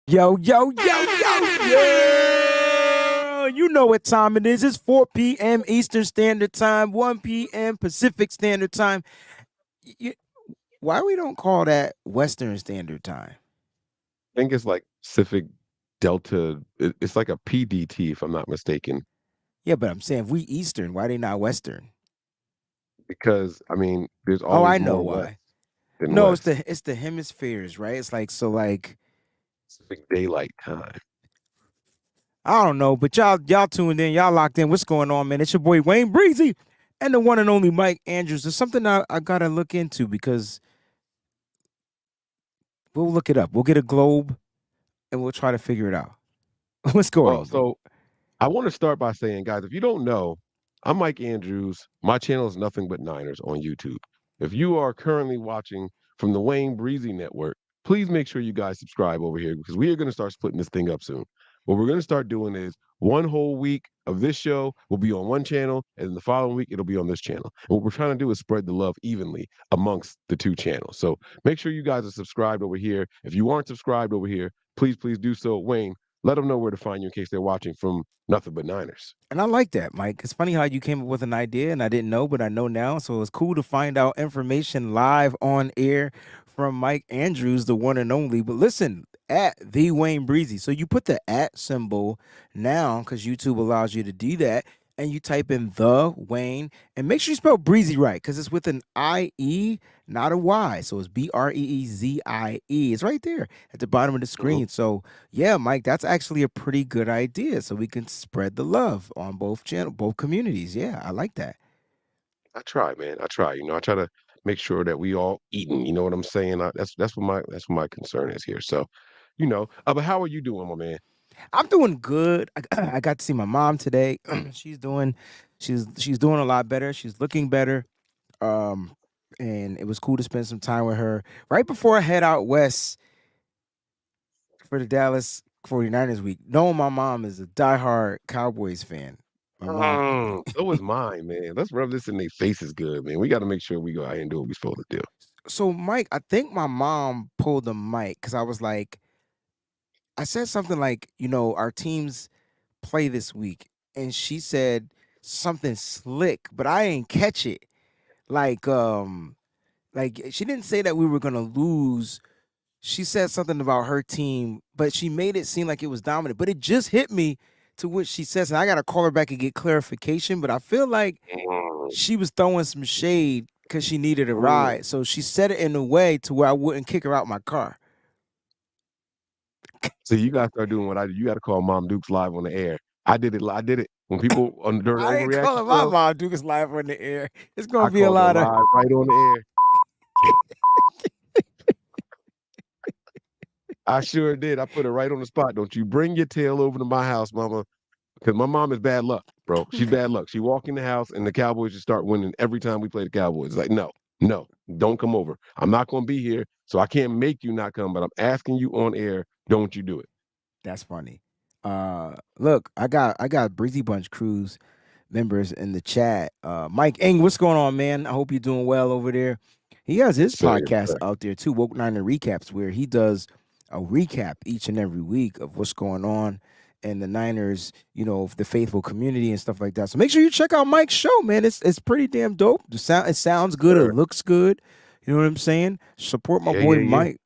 Yo, yo, yo, yo, yo! You know what time it is. It's 4 p.m. Eastern Standard Time, 1 p.m. Pacific Standard Time. Y- why we don't call that Western Standard Time? I think it's like Pacific Delta. It's like a PDT, if I'm not mistaken. Yeah, but I'm saying if we Eastern, why they not Western? Because I mean, there's Oh, I always know more West why. than No, it's West. the hemispheres, right? It's like so like Pacific Daylight Time. I don't know, but y'all tuned in, y'all locked in. What's going on, man? It's your boy Wayne Breezy and the one and only Mike Andrews. There's something I gotta look into because we'll look it up. We'll get a globe and we'll try to figure it out. What's going Well, on, bro? so I want to start by saying, guys, if you don't know, I'm Mike Andrews. My channel is Nothing But Niners on YouTube. If you are currently watching from the Wayne Breezy Network, please make sure you guys subscribe over here because we are going to start splitting this thing up soon. What we're going to start doing is one whole week of this show will be on one channel, and then the following week it'll be on this channel. And what we're trying to do is spread the love evenly amongst the two channels. So make sure you guys are subscribed over here. If you aren't subscribed over here, please do so. Wayne, let them know where to find you in case they're watching from Nothing But Niners. And I like that, Mike. It's funny how you came up with an idea and I didn't know, but I know now. So it's cool to find out information live on air from Mike Andrews, the one and only. But listen, at the Wayne Breezy. So you put the at symbol now because YouTube allows you to do that. And you type in the Wayne and make sure you spell breezy right because it's with an IE, not a Y. So it's Breezie. It's right there at the bottom of the Mhm. screen. So yeah, Mike, that's actually a pretty good idea. So we can spread the love on both communities. Yeah, I like that. I try, man. I try. I try to make sure that we all eating. You know what I'm saying? That's what my concern is here. So, but how are you doing, my man? I'm doing good. I got to see my mom today. She's doing a lot better. She's looking better. Um, and it was cool to spend some time with her right before I head out west for the Dallas 49ers week. Knowing my mom is a diehard Cowboys fan. My mom So was mine, man. Let's rub this in their faces good, man. We got to make sure we go out here and do what we're supposed to do. So Mike, I think my mom pulled the mic because I was like, I said something like, our teams play this week, and she said something slick, but I didn't catch it. Like, she didn't say that we were gonna lose. She said something about her team, but she made it seem like it was dominant. But it just hit me to what she says, and I gotta call her back and get clarification. But I feel like Mm, she was throwing some shade because she needed a mm. ride. So she said it in a way to where I wouldn't kick her out my car. So you got to start doing what I do. You got to call Mom Dukes live on the air. I did it. I did it when people on during the I ain't overreaction calling my show. mom Duke is live on the air. It's gonna I be a called her lot of live right on the air. I sure did. I put her right on the spot. Don't you bring your tail over to my house, Mama. Because my mom is bad luck, bro. She's bad luck. She walk in the house and the Cowboys just start winning every time we play the Cowboys. It's like, no, no, don't come over. I'm not going to be here, so I can't make you not come. But I'm asking you on air. Don't you do it? That's funny. Look, I got Breezy Bunch Cruise members in the chat. Mike Eng, what's going on, man? I hope you're doing well over there. He has his Yes, sir. Yes, podcast sir. out there too, Woke Niner Recaps, where he does a recap each and every week of what's going on in the Niners, the faithful community and stuff like that. So make sure you check out Mike's show, man. It's pretty damn dope. It sounds good. It Sir. looks good. You know what I'm saying? Support my Yeah, boy yeah, yeah. Mike.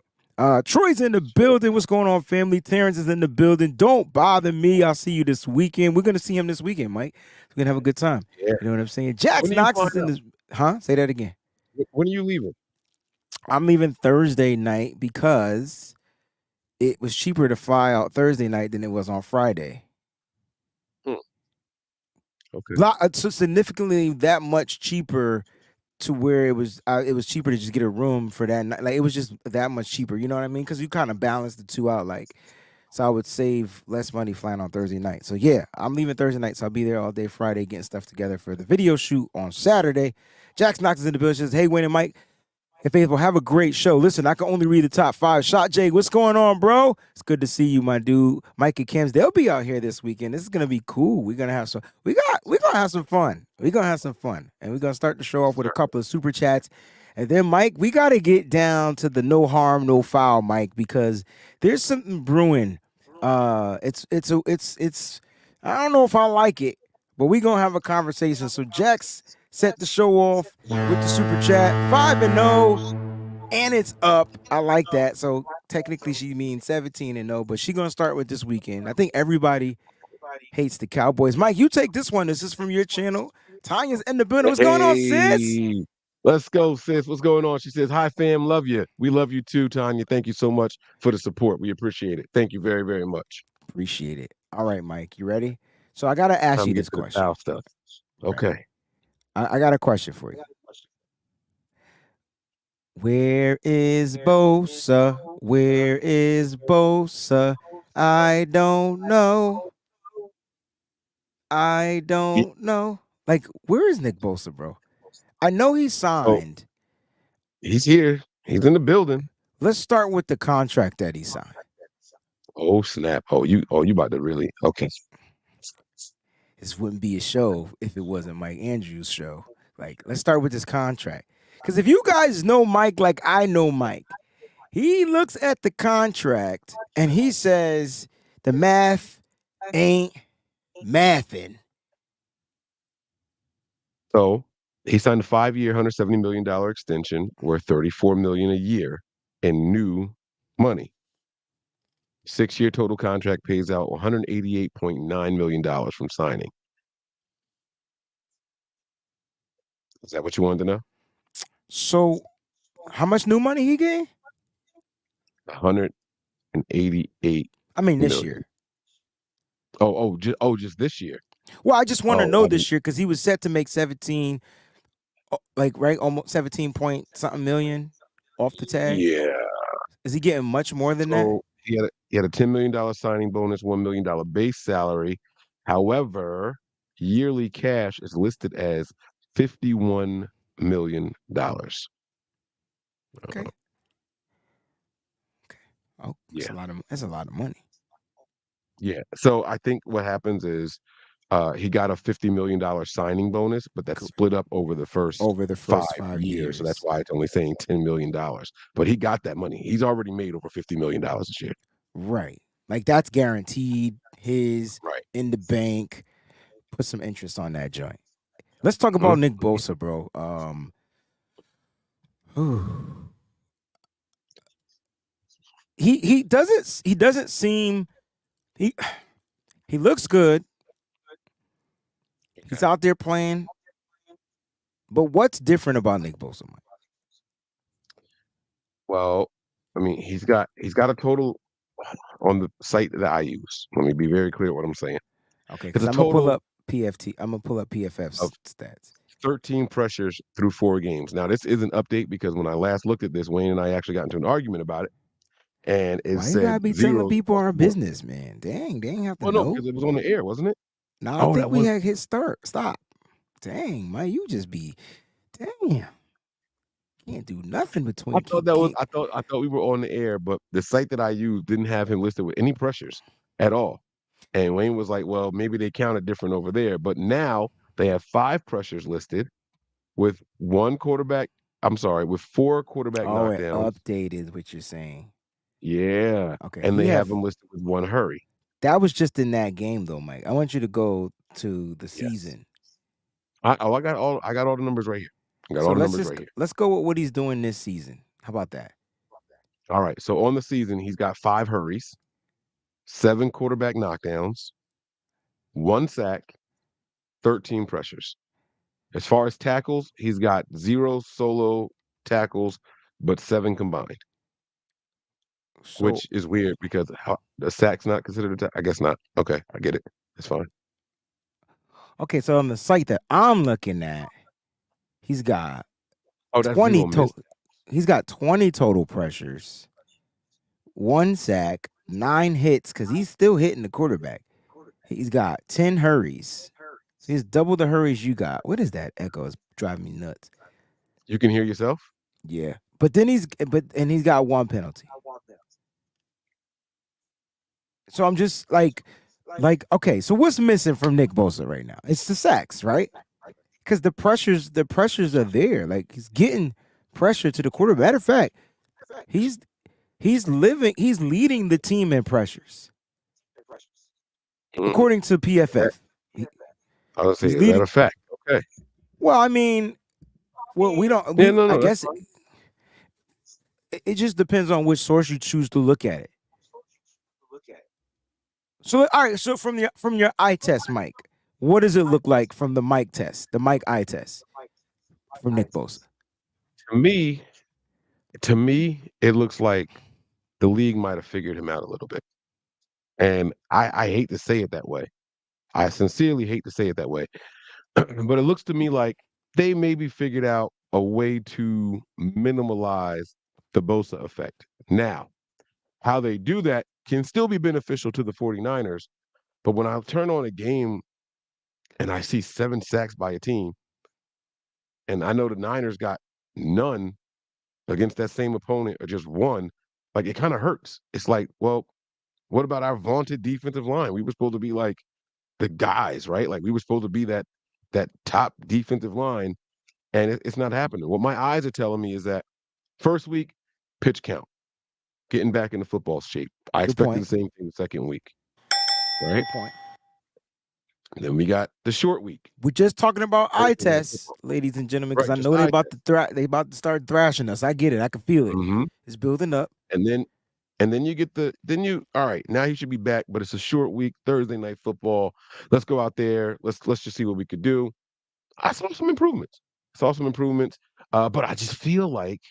Troy's in the Sure. building. What's going on, family? Terrence is in the building. Don't bother me. I'll see you this weekend. We're gonna see him this weekend, Mike. We're gonna have a good time. Yeah. You know what I'm saying? Jax When are you Knox flying is in out? this. Huh? Say that again. When are you leaving? I'm leaving Thursday night because it was cheaper to fly out Thursday night than it was on Friday. Hmm, okay. So significantly that much cheaper to where it was cheaper to just get a room for that night. Like it was just that much cheaper. You know what I mean? Because you kind of balance the two out. Like so I would save less money flying on Thursday night. So yeah, I'm leaving Thursday night, so I'll be there all day Friday getting stuff together for the video shoot on Saturday. Jax Knox is in the building. Says, "Hey, Wayne and Mike, hey faithful, have a great show. Listen, I can only read the top five. Shot Jay, what's going on, bro? It's good to see you, my dude. Mike and Kim's, they'll be out here this weekend. This is gonna be cool. We're gonna have some. We're gonna have some fun. We're gonna have some fun, and we're gonna start the show Yes, off with a sir. couple of super chats." And then Mike, we got to get down to the no harm, no foul, Mike, because there's something brewing. It's. I don't know if I like it, but we gonna have a conversation. So Jax set the show off with the super chat 5-0, and it's up. I like that. So technically, she means 17-0, but she gonna start with this weekend. I think everybody hates the Cowboys. Mike, you take this one. This is from your channel. Tanya's in the building. What's going on, sis? Hey, let's go, sis. What's going on? She says, "Hi, fam. Love you. We love you too, Tanya. Thank you so much for the support. We appreciate it. Thank you very, very much." Appreciate it. All right, Mike, you ready? So I gotta ask Time you to get this to the question. foul stuff. Right. Okay. I got a question for you. Where is Bosa? Where is Bosa? I don't know. I Yeah. don't know. Like, where is Nick Bosa, bro? I know he's So signed. he's here. He's in the building. Let's start with the contract that he signed. Oh snap! Oh you about to really? Okay. This wouldn't be a show if it wasn't Mike Andrews' show. Like, let's start with this contract. Because if you guys know Mike like I know Mike, he looks at the contract and he says the math ain't mathing. So he signed a 5-year, $170 million extension worth $34 million a year in new money. 6-year total contract pays out $188.9 million from signing. Is that what you wanted to know? So, how much new money he gained? 188 I mean, this million. year. Just this year. Well, I just want to Oh, know I didn't. this year because he was set to make 17, like, right, almost 17 point something million off the tag. Yeah. Is he getting much more than that? So he had a $10 million signing bonus, $1 million base salary. However, yearly cash is listed as $51 million. Okay. Okay. Oh, that's Yeah. a lot of money. Yeah. So I think what happens is he got a $50 million signing bonus, but that's split up over the first Over the five first 5 years. years. So that's why it's only saying $10 million. But he got that money. He's already made over $50 million this year. Right. Like that's guaranteed his Right. in the bank. Put some interest on that joint. Let's talk Mhm. about Nick Bosa, bro. he doesn't seem he he looks good. He's Okay. out there playing. But what's different about Nick Bosa, Mike? Well, I mean, he's got a total on the site that I use. Let me be very clear what I'm saying. Okay, It's because a I'm gonna pull total up PFT. I'm gonna pull up PFF of stats. 13 pressures through 4 games. Now, this is an update because when I last looked at this, Wayne and I actually got into an argument about it, and it Why you said gotta be telling zeros people across our the board. business, man? Dang, they ain't have to Well, no, know. because it was on the air, wasn't it? No, I Oh, think that we was. had hit start. Stop. Dang, Mike, you just be damn. Can't do nothing I between thought keep that was. can't. I thought we were on the air, but the site that I used didn't have him listed with any pressures at all. And Wayne was like, "Well, maybe they counted different over there." But now they have 5 pressures listed with one quarterback. I'm sorry, with 4 quarterback Oh, it knockdowns. updated what you're saying. Yeah, Okay, and he they have have him listed with 1 hurry. that was just in that game though, Mike. I want you to go to the Yes. season. I got all the numbers right here. I got So all the numbers right here. let's go with what he's doing this season. How about that? All right. So on the season, he's got 5 hurries, 7 quarterback knockdowns, 1 sack, 13 pressures. As far as tackles, he's got 0 solo tackles, but 7 combined, So which is weird because the sack's not considered a tackle. I guess not. Okay, I get it. It's fine. okay, so on the site that I'm looking at, he's got Oh, that's 20 zero missed. total. He's got 20 total pressures, 1 sack, 9 hits because he's still hitting the quarterback. He's got 10 hurries. So he's double the hurries you got. What is that echo? It's driving me nuts. You can hear yourself. Yeah. But he's got 1 penalty. So I'm just okay, so what's missing from Nick Bosa right now? It's the sacks, right? Because the pressures are there. Like he's getting pressure to the quarterback. Matter of fact, he's he's leading the team in pressures Mm, according to PFF. He, I was say, he's is that leading. a fact? Okay. Well, I mean, well, we don't. Yeah, We no, I no, that's guess it just depends on which source you choose to look at it. So, all right. So from your eye test, Mike, what does it look like from the Mike test, the Mike eye test from Nick Bosa? to me. To me, it looks like the league might have figured him out a little bit, and I hate to say it that way. I sincerely hate to say it that way, but it looks to me like they maybe figured out a way to minimalize the Bosa effect. Now, how they do that can still be beneficial to the 49ers, but when I turn on a game and I see 7 sacks by a team, and I know the Niners got none against that same opponent or just one, like, it kinda hurts. It's like, well, what about our vaunted defensive line? We were supposed to be like the guys, right? Like, we were supposed to be that top defensive line, and it's not happening. What my eyes are telling me is that first week, pitch count, getting back into football shape. I Good expected point. the same thing the second week, right? Good point. Then we got the short week, We're just talking about eye Thursday night tests, football. ladies and gentlemen, because Right, I just know eye test. they about to start thrashing us. I get it. I can feel it. Mhm. It's building up. And then you get then you all right, now he should be back, but it's a short week, Thursday night football. Let's go out there. Let's just see what we could do. I saw some improvements. But I just feel like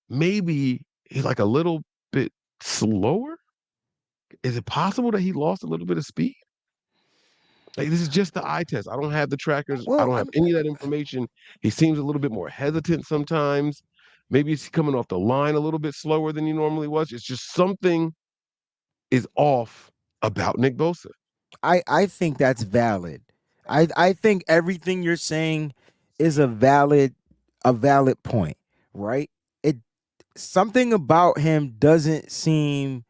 maybe he's like a little bit slower. Is it possible that he lost a little bit of speed? Like, this is just the eye test. I don't have the trackers. I Well, don't have any of that information. He seems a little bit more hesitant sometimes. Maybe he's coming off the line a little bit slower than he normally was. It's just something is off about Nick Bosa. I think that's valid. I think everything you're saying is a valid point, right? It something about him doesn't seem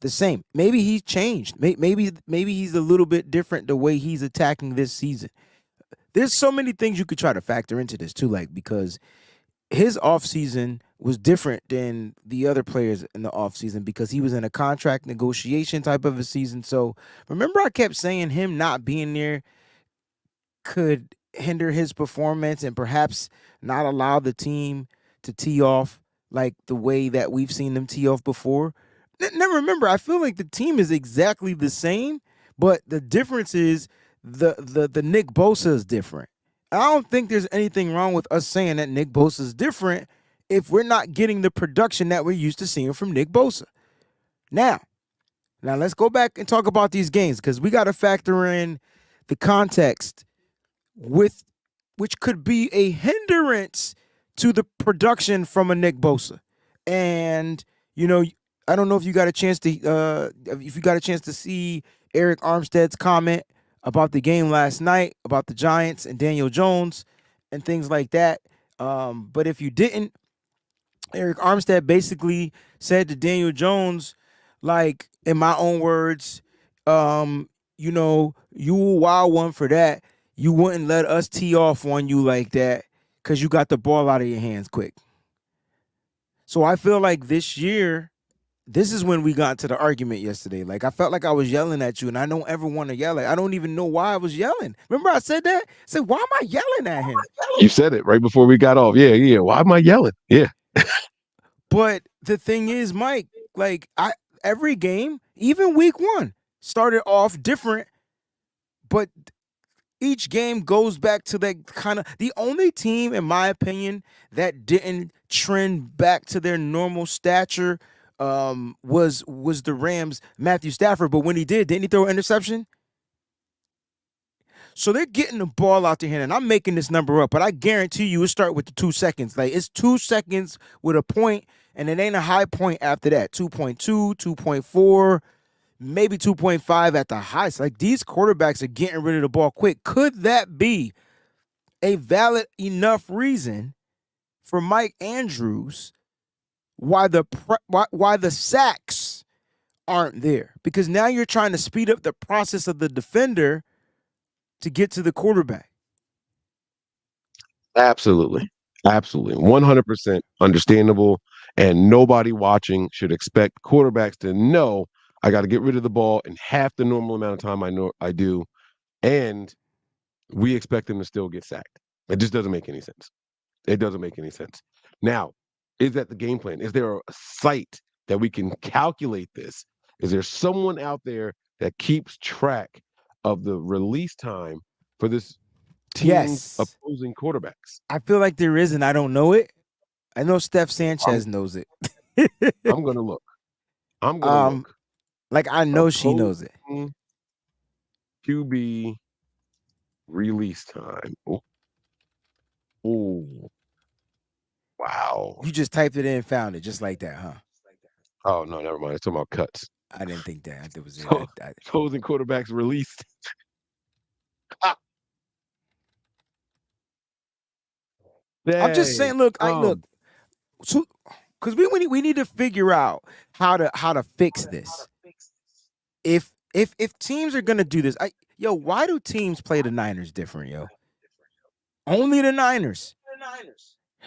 the same. Maybe he's changed. Maybe he's a little bit different the way he's attacking this season. There's so many things you could try to factor into this too, like because his offseason was different than the other players in the offseason because he was in a contract negotiation type of a season. So remember I kept saying him not being there could hinder his performance and perhaps not allow the team to tee off like the way that we've seen them tee off before. Now remember, I feel like the team is exactly the same, but the difference is the Nick Bosa is different. I don't think there's anything wrong with us saying that Nick Bosa is different if we're not getting the production that we're used to seeing from Nick Bosa. Now, now let's go back and talk about these games because we got to factor in the context with which could be a hindrance to the production from a Nick Bosa. And you know, I don't know if you got a chance to if you got a chance to see Eric Armstead's comment about the game last night about the Giants and Daniel Jones and things like that. But if you didn't, Eric Armstead basically said to Daniel Jones, like in my own words, you know, you a wild one for that. You wouldn't let us tee off on you like that because you got the ball out of your hands quick. So I feel like this year, this is when we got to the argument yesterday. Like I felt like I was yelling at you, and I don't ever want to yell at. I don't even know why I was yelling. Remember I said that? I said, why am I yelling at him? You said it right before we got off. Yeah, yeah. Why am I yelling? Yeah. But the thing is, Mike, like I every game, even week one, started off different, but each game goes back to that kind of the only team, in my opinion, that didn't trend back to their normal stature was the Rams, Matthew Stafford. But when he didn't he throw an interception? So they're getting the ball out their hand, and I'm making this number up, but I guarantee you it start with the 2 seconds. Like it's 2 seconds with a point, and it ain't a high point after that. 2.2, 2.4, maybe 2.5 at the highest. Like these quarterbacks are getting rid of the ball quick. Could that be a valid enough reason for Mike Andrews why why the sacks aren't there? Because now you're trying to speed up the process of the defender to get to the quarterback. Absolutely. Absolutely. 100% understandable. And nobody watching should expect quarterbacks to know I got to get rid of the ball in half the normal amount of time I know I do. And we expect them to still get sacked. It just doesn't make any sense. It doesn't make any sense. Now, is that the game plan? Is there a site that we can calculate this? Is there someone out there that keeps track of the release time for this team's Yes. opposing quarterbacks? I feel like there is, and I don't know it. I know Steph I'm Sanchez knows it. I'm gonna look. I'm gonna um, look. like I know she knows it. Opposing QB release time. Oh, oh, wow. You just typed it in and found it just like that, huh? Oh no, never mind. It's talking about cuts. I didn't think that was it. So opposing quarterbacks released. Ah, I'm just dang. saying. Look, so because we need to figure out how to fix this. If teams are gonna do this, why do teams play the Niners different, yo? Only the Niners.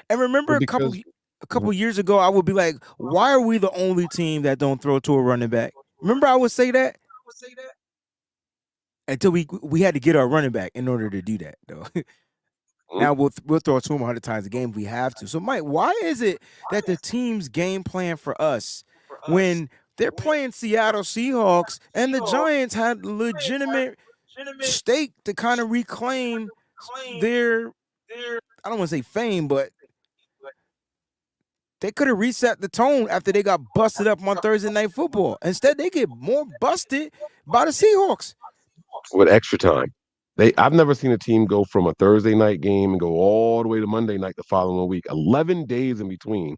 And remember Well, because a couple years ago, I would be like, why are we the only team that don't throw to a running back? Remember, I would say that until we had to get our running back in order to do that, though. Mhm. Now we'll throw it to him 100 times a game if we have to. So, Mike, why is it that the team's game plan for us when they're playing Seattle Seahawks and the Giants had legitimate stake to kind of reclaim their, I don't want to say fame, but they could have reset the tone after they got busted up on Thursday Night Football. Instead, they get more busted by the Seahawks. with extra time. I've never seen a team go from a Thursday night game and go all the way to Monday night the following week. 11 days in between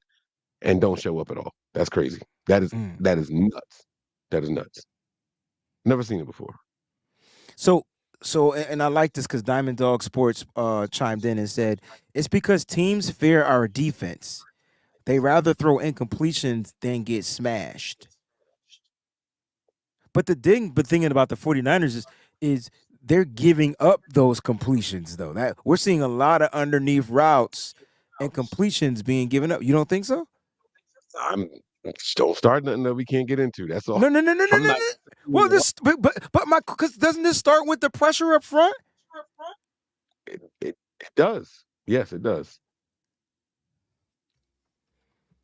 and don't show up at all. That's crazy. That is Mm. that is nuts. That is nuts. Never seen it before. And I like this because Diamond Dog Sports chimed in and said it's because teams fear our defense. They rather throw incompletions than get smashed. But thinking about the 49ers is they're giving up those completions though. That we're seeing a lot of underneath routes and completions being given up. You don't think so? I'm don't start nothing that we can't get into. That's all. No, no, no, no, no, I'm no, not. no. Well, but my because doesn't this start with the pressure up front? It does. Yes, it does.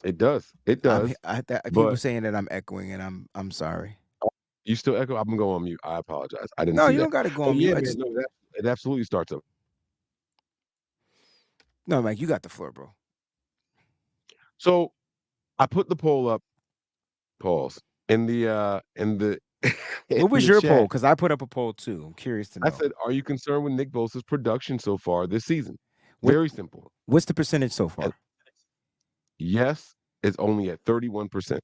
It does. It does. People But saying that I'm echoing, and I'm sorry. you still echo. I'm gonna go on mute. I apologize. I didn't No, see you that. don't got to go But on mute. yeah, I man. just No, it absolutely starts up. no, Mike, you got the floor, bro. So I put the poll up. Pause in the in What was the your poll? chat. Because I put up a poll too. I'm curious to I know said, "Are you concerned with Nick Bosa's production so far this season?" what Very simple. what's the percentage so And far? yes is only at 31%,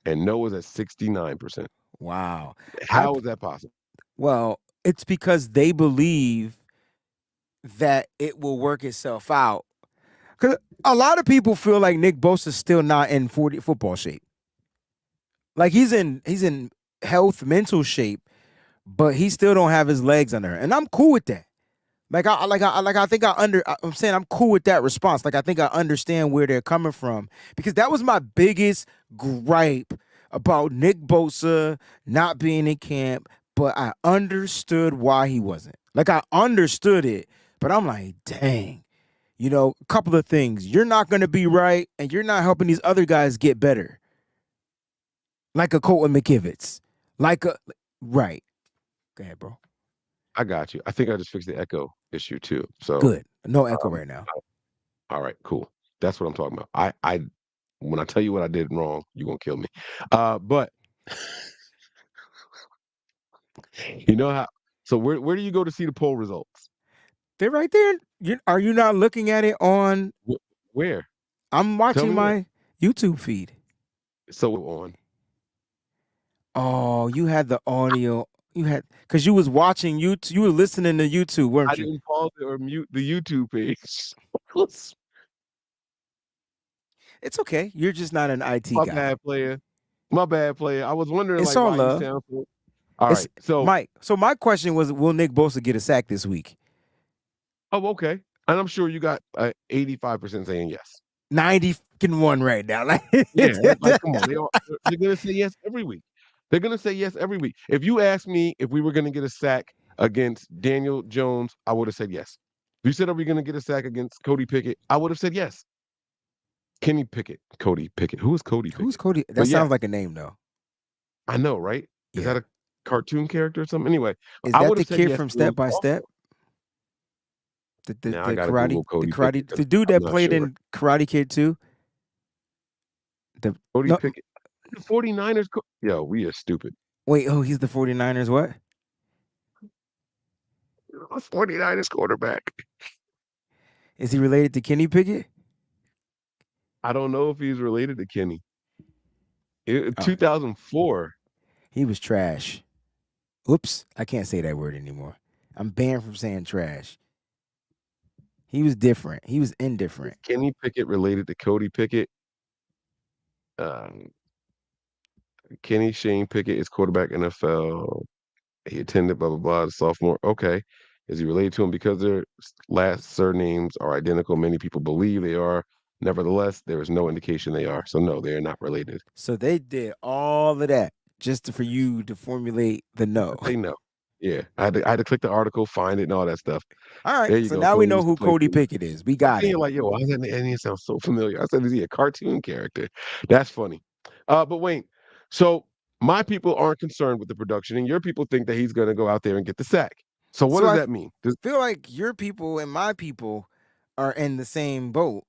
and no is at 69%. Wow. I How is that possible? Well, it's because they believe that it will work itself out. Because a lot of people feel like Nick Bosa's still not in 40 football shape. Like he's in health, mental shape, but he still don't have his legs under her. And I'm cool with that. I think I'm saying I'm cool with that response. Like I think I understand where they're coming from because that was my biggest gripe about Nick Bosa not being in camp, but I understood why he wasn't. Like I understood it, but I'm like, dang. A couple of things. You're not going to be right and you're not helping these other guys get better. Like a Colton McKivitz. Like a right. Go ahead, bro. I got you. I think I just fixed the echo issue too. So, Good. No echo um, right now. all right, cool. That's what I'm talking about. I when I tell you what I did wrong, you're gonna kill me. But you know how. So where do you go to see the poll results? They're right there. Are you not looking at it on? Where? I'm Tell watching me where. my YouTube feed. So on. Oh, you had the audio. You had because you was watching YouTube. You were listening to YouTube, I weren't you? didn't pause it or mute the YouTube page. It's okay. You're just not an IT My guy. bad, player. My bad, player. I was wondering It's like all why you love. sound so. All It's right. So, Mike. So my question was, will Nick Bosa get a sack this week? oh, okay. And I'm sure you got 85% saying yes. 91 right now. Like, Yeah, like come on, they're gonna say yes every week. They're gonna say yes every week. If you asked me if we were gonna get a sack against Daniel Jones, I would have said yes. If you said, are we gonna get a sack against Cody Pickett, I would have said yes. Kenny Pickett, Cody Pickett. Who is Cody who's Pickett? Cody? That But sounds yes, like a name though. I know, right? Is Yeah. that a cartoon character or something? Anyway, Is I that would the have said kid yes from to him Step by also. Step? The the, Now I the gotta karate Google the Cody Pickett karate because the dude I'm that not played sure. in Karate Kid 2? The Cody no Pickett. The 49ers. Yo, we are stupid. wait, oh, he's the 49ers what? 49ers quarterback. Is he related to Kenny Pickett? I don't know if he's related to Kenny. Oh, 2004. he was trash. Oops, I can't say that word anymore. I'm banned from saying trash. He was different. He was Is indifferent. Kenny Pickett related to Cody Pickett? Um, Kenny Shane Pickett is quarterback NFL. He attended blah blah blah. The sophomore. Okay, is he related to him because their last surnames are identical? Many people believe they are. Nevertheless, there is no indication they are. So no, they are not related. So they did all of that just for you to formulate the no. I say no. Yeah, I had to click the article, find it, and all that stuff. All right, There you so go. now we Cody know used to who play Cody for me. Pickett is. We I'm got thinking it. like, yo, why does that name sound so familiar? I said, is he a cartoon character? That's funny. But Wayne, so my people aren't concerned with the production, and your people think that he's going to go out there and get the sack. So what So does I that mean? feel like your people and my people are in the same boat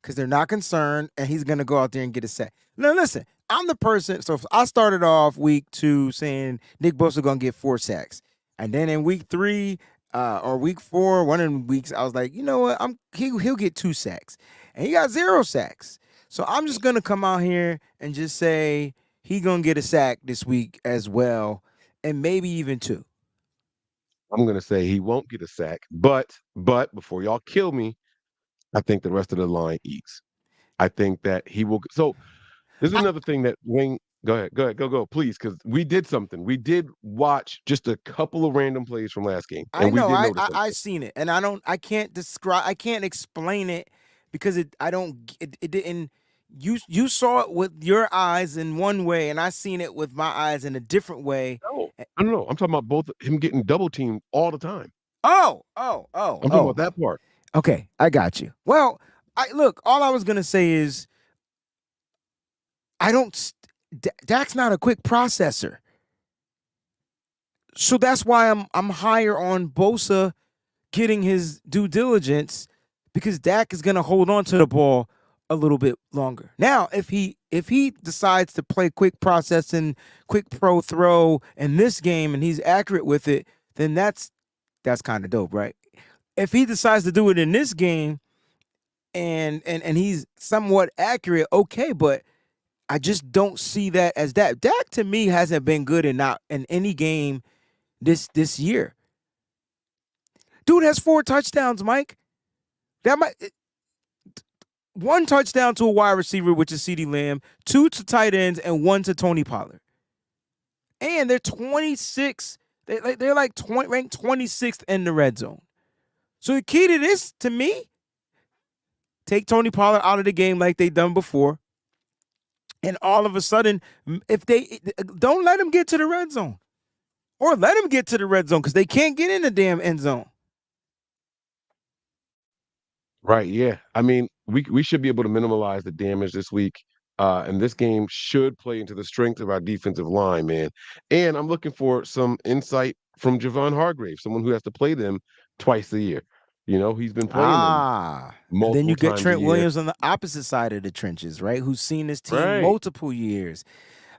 because they're not concerned, and he's going to go out there and get a sack. Now, listen, I'm the person. So I started off week 2 saying Nick Bosa going to get 4 sacks, and then in week 3 or week 4, one of the weeks, I was like, you know what? He'll get 2 sacks, and he got 0 sacks. So I'm just going to come out here and just say he going to get a sack this week as well, and maybe even 2. I'm going to say he won't get a sack, but before y'all kill me, I think the rest of the line eats. I think that he will. So this is another thing that Wayne. Go ahead, go, please, because we did something. We did watch just a couple of random plays from last game, I and we know. did I, notice I I something. seen it, and I don't. I can't describe. I can't explain it because it. I don't. It didn't. You saw it with your eyes in one way, and I seen it with my eyes in a different way. No, I don't know. I'm talking about both him getting double teamed all the time. Oh, oh, oh, I'm talking oh. about that part. Okay, I got you. Well, I look. All I was gonna say is I don't. Dak's not a quick processor, so that's why I'm higher on Bosa getting his due diligence because Dak is going to hold on to the ball a little bit longer. Now, if he decides to play quick processing, quick pro throw in this game and he's accurate with it, then that's kind of dope, right? If he decides to do it in this game and he's somewhat accurate, okay, but I just don't see that as that. Dak to me hasn't been good in any game this year. Dude has 4 touchdowns, Mike. That might 1 touchdown to a wide receiver, which is CeeDee Lamb, 2 to tight ends, and 1 to Tony Pollard. And they're 26. They're like ranked 26th in the red zone. So the key to this, to me, take Tony Pollard out of the game like they done before. And all of a sudden, if they don't let him get to the red zone, or let him get to the red zone because they can't get in the damn end zone. Right. Yeah. I mean, we should be able to minimize the damage this week. And this game should play into the strength of our defensive line, man. And I'm looking for some insight from Javon Hargrave, someone who has to play them twice a year. You know, he's been playing them Ah. And then multiple you get times a Trent year. Williams on the opposite side of the trenches, right? Who's seen this team Right. multiple years.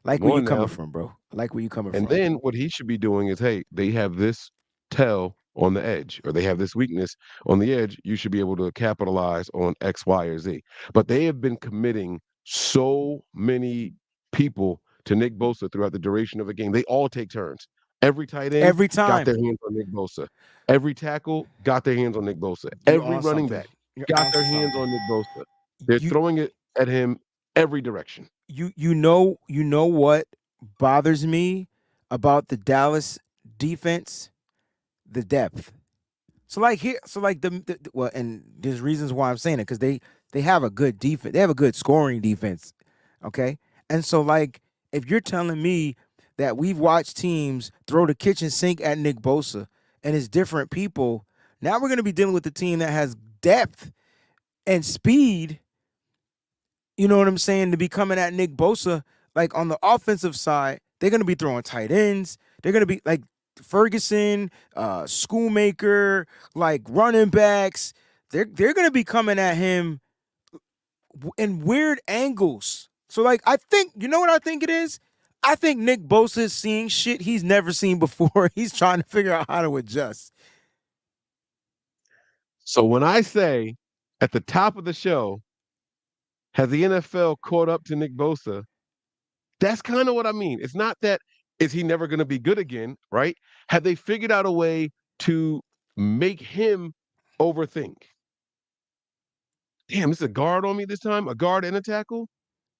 Like Come where you on coming now. from, bro. I like where you coming And from. then what he should be doing is, hey, they have this tell on the edge, or they have this weakness on the edge. You should be able to capitalize on X, Y, or Z. But they have been committing so many people to Nick Bosa throughout the duration of a game. They all take turns. Every tight end Every got time. their hands on Nick Bosa. Every tackle got their hands on Nick Bosa. You're Every on running something. back You're got on their to hands something. on Nick Bosa. They're You throwing it at him every direction. you know what bothers me about the Dallas defense? The depth. So like here, so like well, and there's reasons why I'm saying it because they have a good defense. They have a good scoring defense. Okay, and so like if you're telling me that we've watched teams throw the kitchen sink at Nick Bosa and it's different people, now we're gonna be dealing with a team that has depth and speed. You know what I'm saying? To be coming at Nick Bosa, like on the offensive side, they're gonna be throwing tight ends. They're gonna be like Ferguson, Schoolmaker, like running backs. They're gonna be coming at him in weird angles. So like I think you know what I think it is. I think Nick Bosa is seeing shit he's never seen before. He's trying to figure out how to adjust. So when I say at the top of the show, has the NFL caught up to Nick Bosa? That's kind of what I mean. It's not that is he never going to be good again, right? Have they figured out a way to make him overthink? Damn, it's a guard on me this time, a guard and a tackle.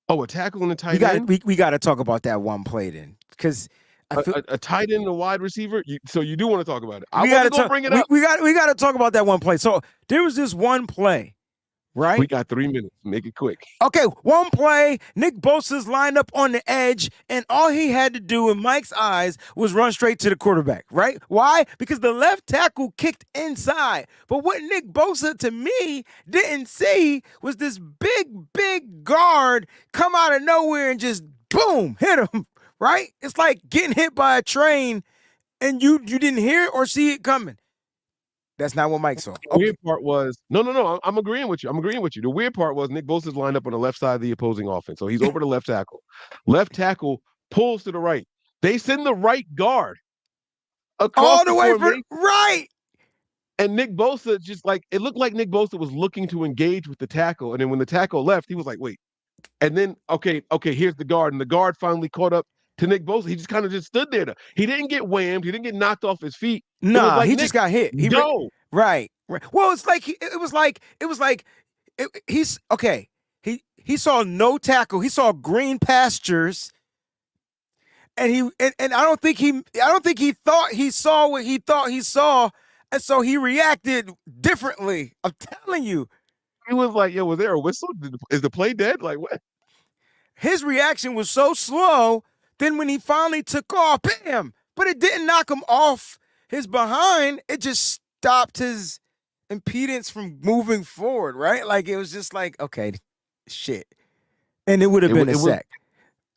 Oh, a tackle and a We tight got end, we got to talk about that one play then, because I feel a tight end and a wide receiver. So you do want to talk about it? I we got to wasn't gonna talk. bring it up. We got to talk about that one play. So there was this one play, We right? got 3 minutes. Make it quick. Okay, one play. Nick Bosa's lined up on the edge, and all he had to do in Mike's eyes was run straight to the quarterback, right? Why? Because the left tackle kicked inside. But what Nick Bosa, to me, didn't see was this big guard come out of nowhere and just boom, hit him, right? It's like getting hit by a train and you didn't hear it or see it coming. That's not what Mike saw. The Okay. weird part was no. I'm agreeing with you. I'm agreeing with you. The weird part was Nick Bosa's lined up on the left side of the opposing offense, so he's over the left tackle. Left tackle pulls to the right. They send the right guard across All the the way for formation, right. and Nick Bosa just like it looked like Nick Bosa was looking to engage with the tackle, and then when the tackle left, he was like, "Wait." And then okay, here's the guard, and the guard finally caught up to Nick Bosa. He just kind of just stood there. He didn't get whammed. He didn't get knocked off his feet. It was Nah, like he Nick, just got hit. go. Right. Well, it's like it was like he's okay. He saw no tackle. He saw green pastures, and I don't think he thought he saw what he thought he saw, and so he reacted differently. I'm telling you, He was like, "Yo, was there a whistle? Is the play dead? Like what?" his reaction was so slow. Then when he finally took off, bam! But it didn't knock him off his behind. It just stopped his impedance from moving forward. Right? Like it was just like, okay, shit, and it would have been a It was sack.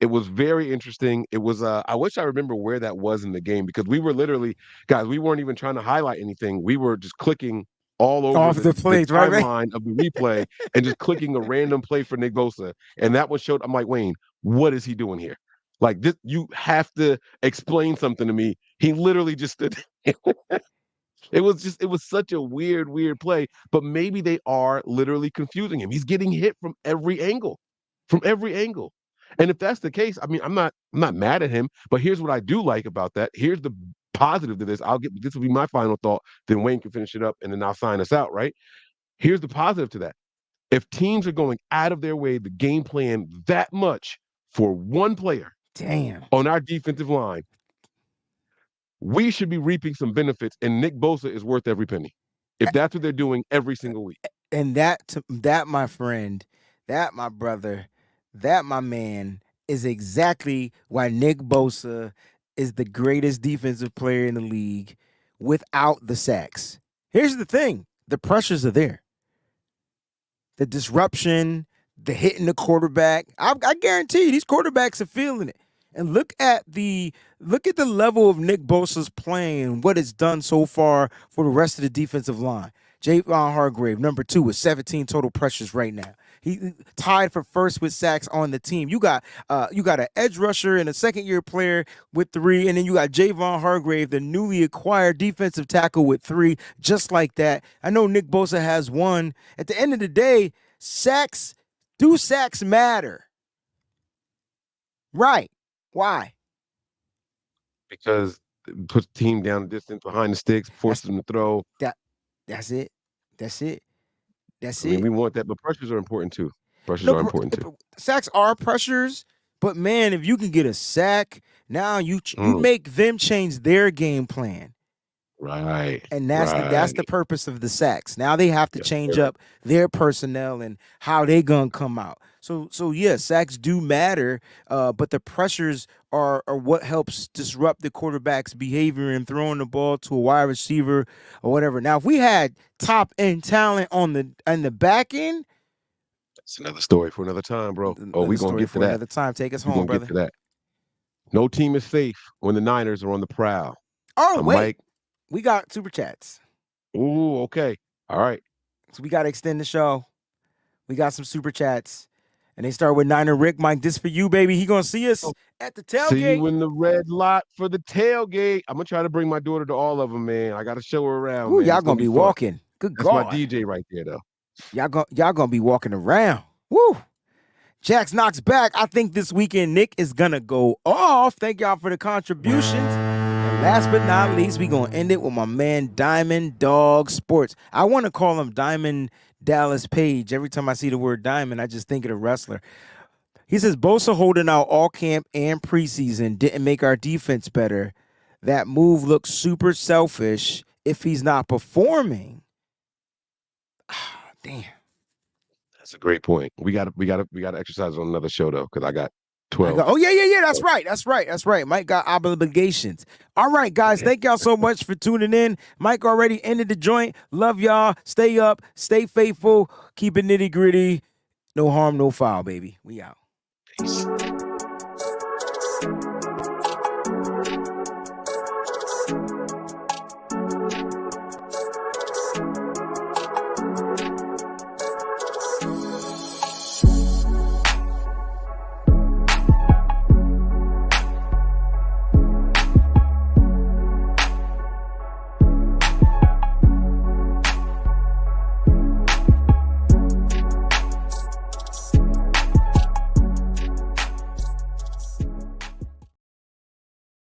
it was very interesting. It was I wish I remember where that was in the game because we were literally guys, we weren't even trying to highlight anything. We were just clicking all over Off the the plates, right, man? timeline of the replay and just clicking a random play for Nick Bosa. And that one showed I'm like, Wayne, what is he doing here? Like this, you have to explain something to me. He literally just stood. It was such a weird play, but maybe they are literally confusing him. He's getting hit from every angle, from every angle. And if that's the case, I mean, I'm not mad at him, but here's what I do like about that. Here's the positive to this. This will be my final thought, then Wayne can finish it up and then I'll sign us out, right? Here's the positive to that. If teams are going out of their way to game plan that much for one player Damn. on our defensive line, we should be reaping some benefits, and Nick Bosa is worth every penny. If that's what they're doing every single week. And that my friend, that my brother, that my man is exactly why Nick Bosa is the greatest defensive player in the league without the sacks. Here's the thing: the pressures are there. The disruption, the hitting the quarterback. I guarantee you, these quarterbacks are feeling it. And look at the level of Nick Bosa's playing, what it's done so far for the rest of the defensive line. Javon Hargrave, number 2, with 17 total pressures right now. He tied for first with sacks on the team. You got an edge rusher and a second-year player with 3, and then you got Javon Hargrave, the newly acquired defensive tackle with 3, just like that. I know Nick Bosa has 1. At the end of the day, sacks matter? Right. Why? Because it puts the team down a distance behind the sticks, forces them to throw. That's it. That's it. That's I mean, it. we want that, but pressures are important too. Pressures No, are important too. sacks are pressures, but man, if you can get a sack, now you Mm. make them change their game plan. Right. And that's the Right. purpose of the sacks. Now they have to Yes, change sir. up their personnel and how they gonna come out. So yeah, sacks do matter, but the pressures are what helps disrupt the quarterback's behavior and throwing the ball to a wide receiver or whatever. Now, if we had top end talent on the back end, That's another story for another time, bro. Oh, another we're gonna story get to for that. another time. Take us We're home, gonna get brother. to that. No team is safe when the Niners are on the prowl. Oh I'm wait, Mike. we got super chats, Ooh, okay. All right. so we got to extend the show. We got some super chats. And they start with Niner Rick. Mike, this for you, baby. He gonna see us at the See tailgate. you in the red lot for the tailgate. I'm gonna try to bring my daughter to all of them, man. I gotta show her around, Ooh, man. y'all It's gonna gonna be be fun. walking. Good That's my God. DJ right there, though. Y'all gonna be walking around. Woo. Jax knocks back. I think this weekend Nick is gonna go off. Thank y'all for the contributions. And last but not least, we gonna end it with my man Diamond Dog Sports. I want to call him Diamond Dallas Page. Every time I see the word diamond, I just think of the wrestler. He says Bosa holding out all camp and preseason didn't make our defense better. That move looks super selfish if he's not performing. Ah, damn. That's a great point. We gotta exercise on another show though, because I got I go, 12. oh, yeah, yeah, yeah. That's So, right. That's right. That's right. Mike got obligations. All right, guys. Thank y'all so much for tuning in. Mike already ended the joint. Love y'all. Stay up. Stay faithful. Keep it nitty gritty. No harm, no foul, baby. We out. peace.